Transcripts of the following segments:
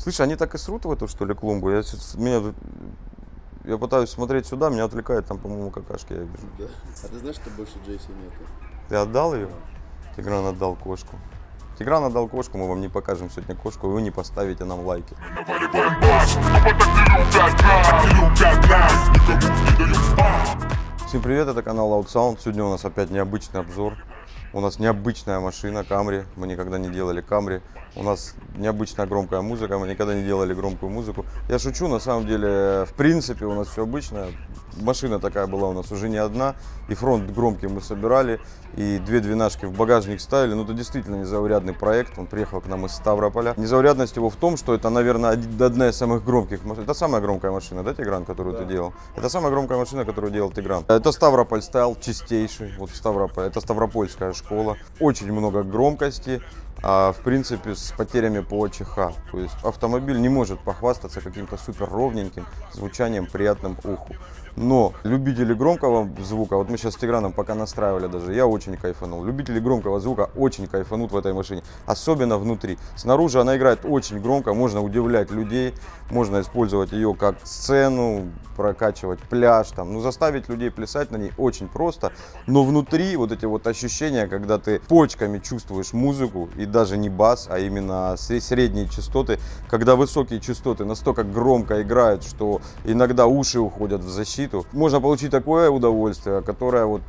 Слушай, они так и срут в эту, что ли, клумбу? Я пытаюсь смотреть сюда, меня отвлекает там, по-моему, какашки, я вижу. Да. А ты знаешь, что больше Джейси нету? Ты отдал ее? Да. Тигран отдал кошку. Тигран отдал кошку, мы вам не покажем сегодня кошку, и вы не поставите нам лайки. Всем привет, это канал Loud Sound. Сегодня у нас опять необычный обзор. У нас необычная машина Camry, мы никогда не делали Camry. У нас необычная громкая музыка, мы никогда не делали громкую музыку. Я шучу, на самом деле, в принципе, у нас все обычно. Машина такая была у нас уже не одна, и фронт громкий мы собирали, и две двенашки в багажник ставили. Ну, это действительно незаурядный проект, он приехал к нам из Ставрополя. Незаурядность его в том, что это, наверное, одна из самых громких машин. Это самая громкая машина, да, Тигран, которую ты делал? Это самая громкая машина, которую делал Тигран. Это Ставрополь стайл, чистейший, вот в Ставрополе. Это Ставропольская школа. Очень много громкости. В принципе, с потерями по ОЧХ. То есть автомобиль не может похвастаться каким-то супер ровненьким звучанием, приятным уху. Но любители громкого звука, вот мы сейчас с Тиграном пока настраивали даже, я очень кайфанул. Любители громкого звука очень кайфанут в этой машине, особенно внутри. Снаружи она играет очень громко, можно удивлять людей, можно использовать ее как сцену, прокачивать пляж, там, ну, заставить людей плясать на ней очень просто. Но внутри вот эти вот ощущения, когда ты почками чувствуешь музыку, и даже не бас, а именно средние частоты, когда высокие частоты настолько громко играют, что иногда уши уходят в защиту, можно получить такое удовольствие, которое вот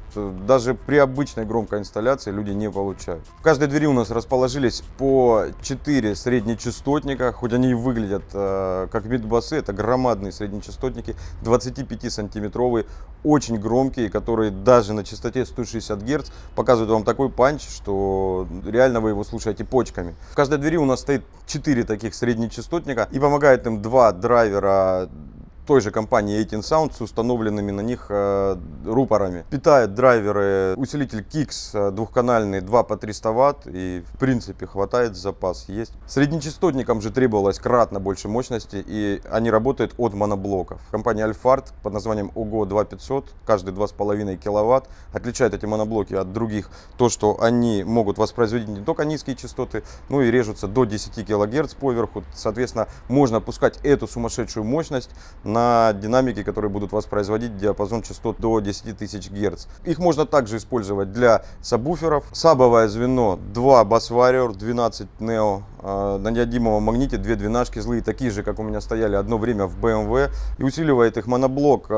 даже при обычной громкой инсталляции люди не получают. В каждой двери у нас расположились по 4 среднечастотника, хоть они и выглядят как мидбасы, это громадные среднечастотники, 25-сантиметровые, очень громкие, которые даже на частоте 160 Гц показывают вам такой панч, что реально вы его слушаете почками. В каждой двери у нас стоит 4 таких среднечастотника, и помогает им 2 драйвера той же компании 18 Sound с установленными на них рупорами. Питает драйверы усилитель Kix двухканальный 2 по 300 Вт, и в принципе хватает, запас есть. Среднечастотникам же требовалось кратно больше мощности, и они работают от моноблоков. Компания Alphard под названием OGO 2500, каждый 2,5 киловатт, отличает эти моноблоки от других то, что они могут воспроизводить не только низкие частоты, но и режутся до 10 кГц поверху. Соответственно, можно пускать эту сумасшедшую мощность на динамики, которые будут воспроизводить диапазон частот до 10 тысяч Гц. Их можно также использовать для сабвуферов. Сабовое звено 2 Bass Warrior 12 Neo на неодимовом магните, 2 двенашки злые, такие же, как у меня стояли одно время в BMW. И усиливает их моноблок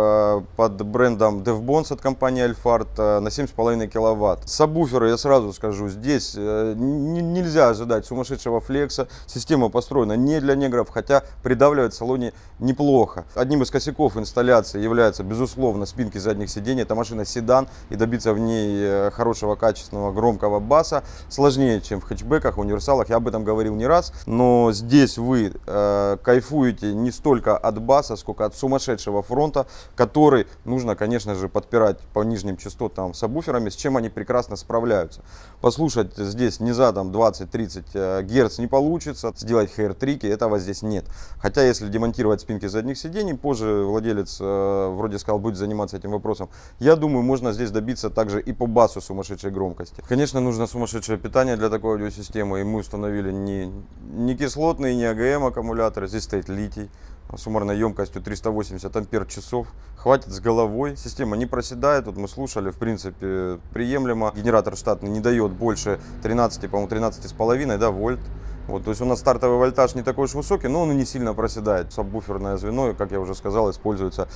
под брендом DevBones от компании Alphard на 7,5 киловатт. Сабвуферы, я сразу скажу, здесь нельзя ожидать сумасшедшего флекса. Система построена не для негров, хотя придавливает в салоне неплохо. Одним из косяков инсталляции является, безусловно, спинки задних сидений. Это машина седан, и добиться в ней хорошего, качественного, громкого баса сложнее, чем в хэтчбеках, универсалах. Я об этом говорил не раз. Но здесь вы кайфуете не столько от баса, сколько от сумасшедшего фронта, который нужно, конечно же, подпирать по нижним частотам сабвуферами, с чем они прекрасно справляются. Послушать здесь не задом 20-30 Гц не получится, сделать хейр-трики, этого здесь нет. Хотя, если демонтировать спинки задних сидений, позже владелец вроде сказал, будет заниматься этим вопросом. Я думаю, можно здесь добиться также и по басу сумасшедшей громкости. Конечно, нужно сумасшедшее питание для такой аудиосистемы, и мы установили не кислотные, не АГМ аккумуляторы, здесь стоит литий суммарной емкостью 380 ампер-часов. Хватит с головой. Система не проседает. Вот мы слушали, в принципе, приемлемо. Генератор штатный не дает больше 13, по-моему, 13,5, да, вольт. Вот, то есть у нас стартовый вольтаж не такой уж высокий, но он и не сильно проседает. Сабвуферное звено, как я уже сказал, используется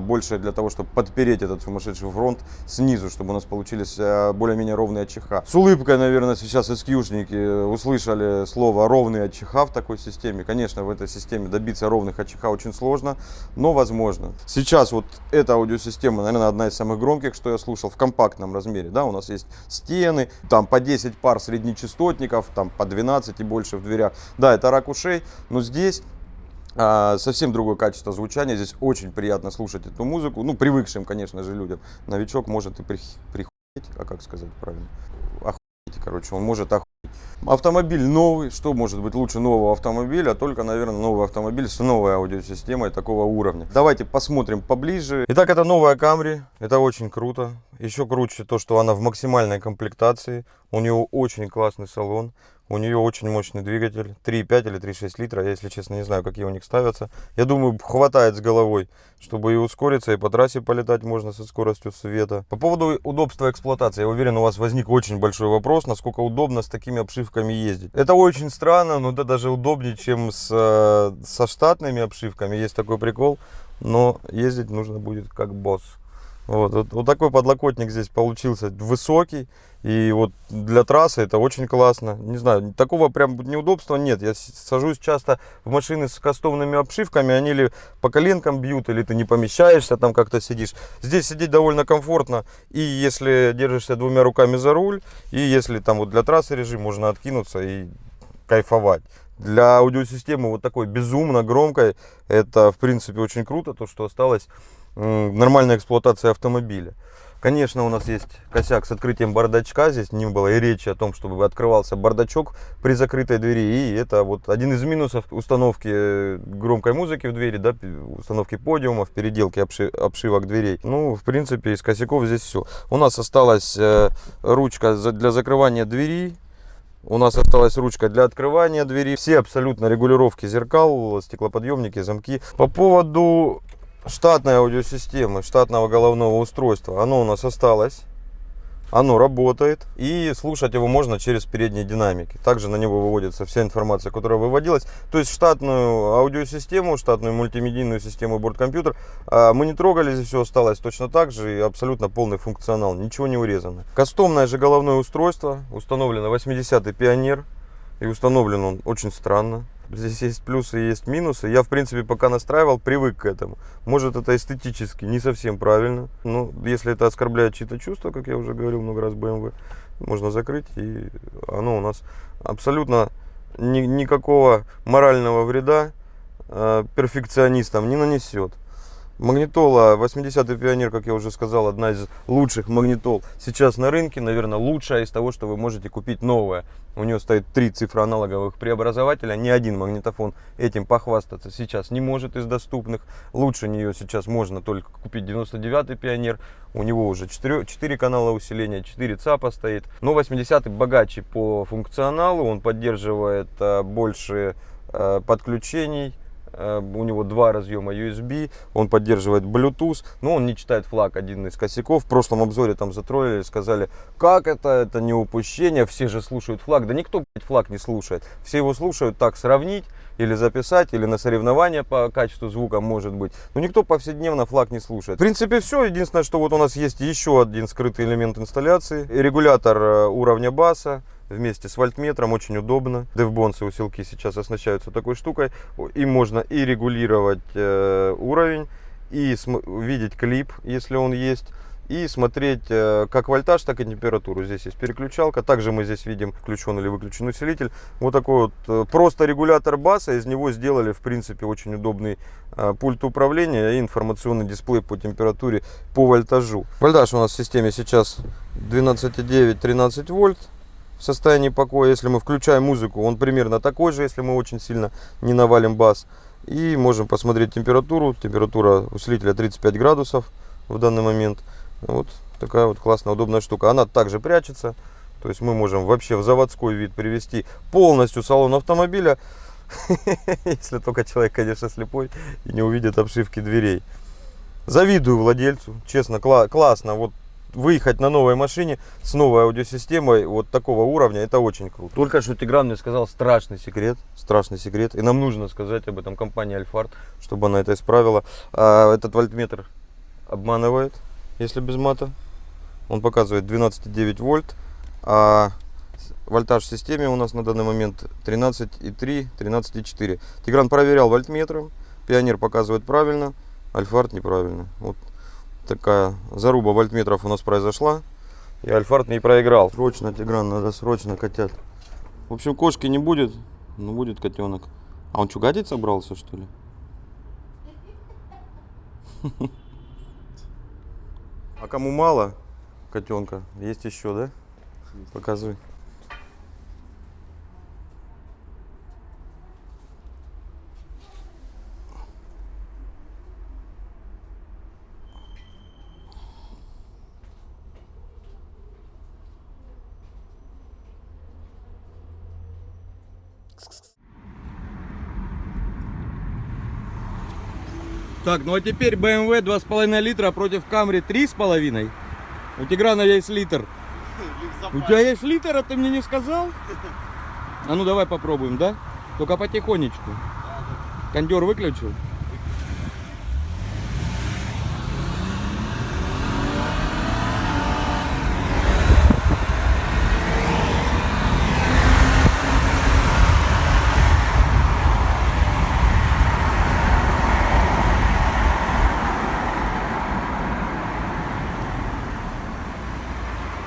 больше для того, чтобы подпереть этот сумасшедший фронт снизу, чтобы у нас получились более-менее ровные АЧХ. С улыбкой, наверное, сейчас эскьюшники услышали слово ровный АЧХ в такой системе. Конечно, в этой системе добиться ровных АЧХ очень сложно, но возможно. Сейчас вот эта аудиосистема, наверное, одна из самых громких, что я слушал в компактном размере. Да, у нас есть стены, там по 10 пар среднечастотников, там по 12 и больше в дверях. Да, это рак ушей, но здесь совсем другое качество звучания. Здесь очень приятно слушать эту музыку. Ну, привыкшим, конечно же, людям. Новичок может и прихуеть, а как сказать правильно? Охуеть, короче, он может охуеть. Автомобиль новый, что может быть лучше нового автомобиля? Только, наверное, новый автомобиль с новой аудиосистемой такого уровня. Давайте посмотрим поближе. Итак, это новая Camry, это очень круто. Еще круче то, что она в максимальной комплектации. У него очень классный салон. У нее очень мощный двигатель, 3,5 или 3,6 литра, я, если честно, не знаю, какие у них ставятся. Я думаю, хватает с головой, чтобы и ускориться, и по трассе полетать можно со скоростью света. По поводу удобства эксплуатации, я уверен, у вас возник очень большой вопрос, насколько удобно с такими обшивками ездить. Это очень странно, но это даже удобнее, чем со штатными обшивками, есть такой прикол, но ездить нужно будет как босс. Вот такой подлокотник здесь получился высокий. И вот для трассы это очень классно. Не знаю, такого прям неудобства нет. Я сажусь часто в машины с кастомными обшивками. Они или по коленкам бьют, или ты не помещаешься, там как-то сидишь. Здесь сидеть довольно комфортно. И если держишься двумя руками за руль, и если там вот для трассы режим, можно откинуться и кайфовать. Для аудиосистемы вот такой безумно громкой, это в принципе очень круто, то что осталось нормальная эксплуатация автомобиля. Конечно, у нас есть косяк с открытием бардачка. Здесь не было и речи о том, чтобы открывался бардачок при закрытой двери. И это вот один из минусов установки громкой музыки в двери, да, установки подиумов, переделки обшивок дверей. Ну, в принципе, из косяков здесь все. У нас осталась ручка для закрывания двери. У нас осталась ручка для открывания двери. Все абсолютно регулировки зеркал, стеклоподъемники, замки. По поводу штатной аудиосистемы, штатного головного устройства, оно у нас осталось. Оно работает. И слушать его можно через передние динамики. Также на него выводится вся информация, которая выводилась. То есть штатную аудиосистему, штатную мультимедийную систему борткомпьютер мы не трогали. Здесь все осталось точно так же. И абсолютно полный функционал. Ничего не урезано. Кастомное же головное устройство. Установлено 80-й Пионер. И установлен он очень странно. Здесь есть плюсы и есть минусы. Я, в принципе, пока настраивал, привык к этому. Может, это эстетически не совсем правильно. Но если это оскорбляет чьи-то чувства, как я уже говорил много раз, BMW, можно закрыть. И оно у нас абсолютно никакого морального вреда перфекционистам не нанесет. Магнитола 80-й Пионер, как я уже сказал, одна из лучших магнитол сейчас на рынке. Наверное, лучшая из того, что вы можете купить новое. У нее стоит 3 цифроаналоговых преобразователя. Ни один магнитофон этим похвастаться сейчас не может из доступных. Лучше нее сейчас можно только купить 99-й Пионер. У него уже 4 канала усиления, 4 ЦАПа стоит. Но 80-й богаче по функционалу. Он поддерживает больше подключений. У него 2 разъема USB, он поддерживает Bluetooth, но он не читает флаг, один из косяков. В прошлом обзоре там затроллили, сказали, как это не упущение, все же слушают флаг. Да никто, блядь, флаг не слушает. Все его слушают так сравнить, или записать, или на соревнования по качеству звука, может быть. Но никто повседневно флаг не слушает. В принципе, все. Единственное, что вот у нас есть еще один скрытый элемент инсталляции. Регулятор уровня баса. Вместе с вольтметром, очень удобно. DevBonds и усилки сейчас оснащаются такой штукой. И можно и регулировать уровень, и видеть клип, если он есть, и смотреть как вольтаж, так и температуру. Здесь есть переключалка. Также мы здесь видим включен или выключен усилитель. Вот такой вот просто регулятор баса. Из него сделали, в принципе, очень удобный пульт управления и информационный дисплей по температуре, по вольтажу. Вольтаж у нас в системе сейчас 12,9-13 вольт. В состоянии покоя, если мы включаем музыку, он примерно такой же, если мы очень сильно не навалим бас. И можем посмотреть температуру. Температура усилителя 35 градусов в данный момент. Вот такая вот классная, удобная штука. Она также прячется. То есть мы можем вообще в заводской вид привести полностью салон автомобиля. Если только человек, конечно, слепой и не увидит обшивки дверей. Завидую владельцу. Честно, классно. Вот выехать на новой машине с новой аудиосистемой вот такого уровня, это очень круто. Только что Тигран мне сказал страшный секрет, и нам нужно сказать об этом компании Альфард, чтобы она это исправила. Этот вольтметр обманывает, если без мата. Он показывает 12,9 вольт, а вольтаж в системе у нас на данный момент 13,3, 13,4. Тигран проверял вольтметром, Пионер показывает правильно, Альфард неправильно. Вот такая заруба вольтметров у нас произошла, и Альфард не проиграл. Срочно, Тигран, надо срочно котят. В общем, кошки не будет, но будет котенок. А он что, гадить собрался, что ли? А кому мало котенка, есть еще, да? Показывай. Так, ну а теперь BMW 2,5 литра против Camry 3,5. У Тиграна есть литр. У тебя есть литр, а ты мне не сказал? А ну давай попробуем, да? Только потихонечку. Кондер выключил?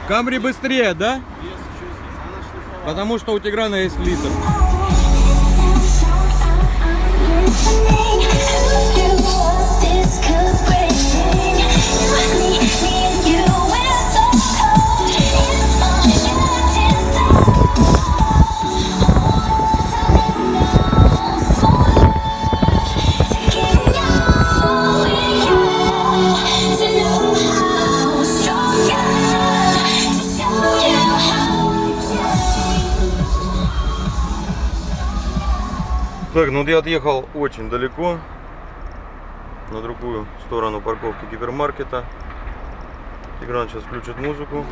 Камри быстрее, да? Потому что у Тиграна есть литр. Так, ну вот я отъехал очень далеко, на другую сторону парковки гипермаркета. Тигран сейчас включит музыку.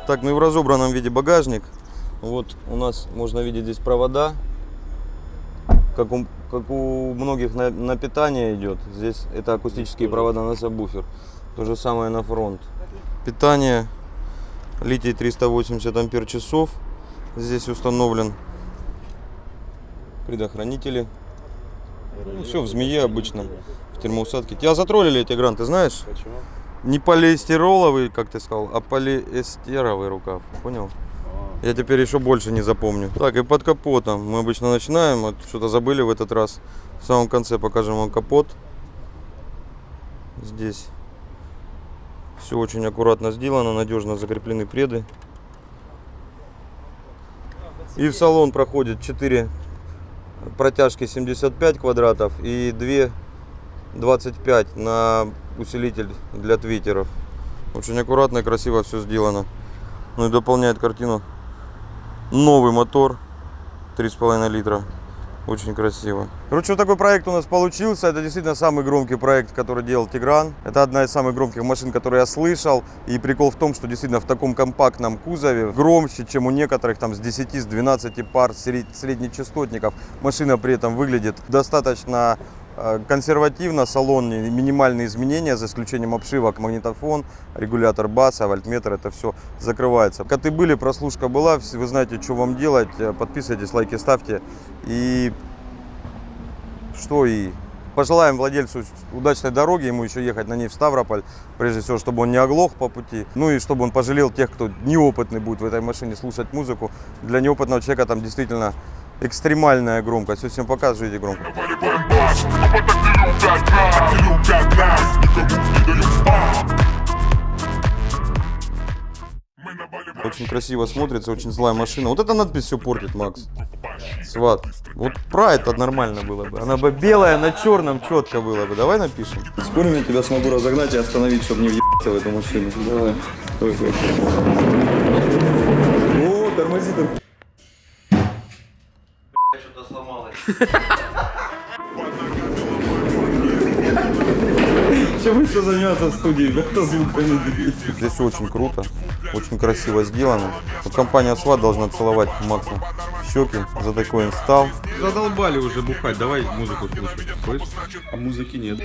Так, ну и в разобранном виде багажник. Вот у нас можно видеть здесь провода, как у многих на питание идет. Здесь это акустические провода на сабвуфер. То же самое на фронт. Питание, литий 380 ампер часов. Здесь установлен предохранители. Ну, все в змее обычно, в термоусадке. Тебя затроллили, Тигран, ты знаешь? Почему? Не полиэстероловый, как ты сказал, а полиэстеровый рукав. Понял? Я теперь еще больше не запомню. Так, и под капотом. Мы обычно начинаем, вот что-то забыли в этот раз. В самом конце покажем вам капот. Здесь все очень аккуратно сделано, надежно закреплены преды. И в салон проходит 4 протяжки 75 квадратов и 2 25 на усилитель для твиттеров. Очень аккуратно и красиво все сделано. Ну и дополняет картину новый мотор 3,5 литра. Очень красиво. Короче, вот такой проект у нас получился. Это действительно самый громкий проект, который делал Тигран. Это одна из самых громких машин, которые я слышал. И прикол в том, что действительно в таком компактном кузове громче, чем у некоторых там с 10, с 12 пар среднечастотников. Машина при этом выглядит достаточно консервативно, салон, минимальные изменения, за исключением обшивок, магнитофон, регулятор баса, вольтметр, это все закрывается. Коты были, прослушка была, вы знаете, что вам делать, подписывайтесь, лайки ставьте. И что, и пожелаем владельцу удачной дороги, ему еще ехать на ней в Ставрополь, прежде всего, чтобы он не оглох по пути, ну и чтобы он пожалел тех, кто неопытный будет в этой машине слушать музыку. Для неопытного человека там действительно экстремальная громкость. Все, всем пока, живите громко. Очень красиво смотрится, очень злая машина. Вот эта надпись все портит, Макс. Сват. Вот Pride это нормально было бы. Она бы белая на черном четко было бы. Давай напишем. Спорим, я тебя смогу разогнать и остановить, чтобы не въебаться в эту машину. Давай. О, тормози там. Что-то сломалось. Чем еще заниматься в студии? Это звука не двигается. Здесь все очень круто, очень красиво сделано. Вот компания SWAT должна целовать Макса в щеки за такой инсталл. Задолбали уже бухать, давай музыку слушать. Слышь? А музыки нет.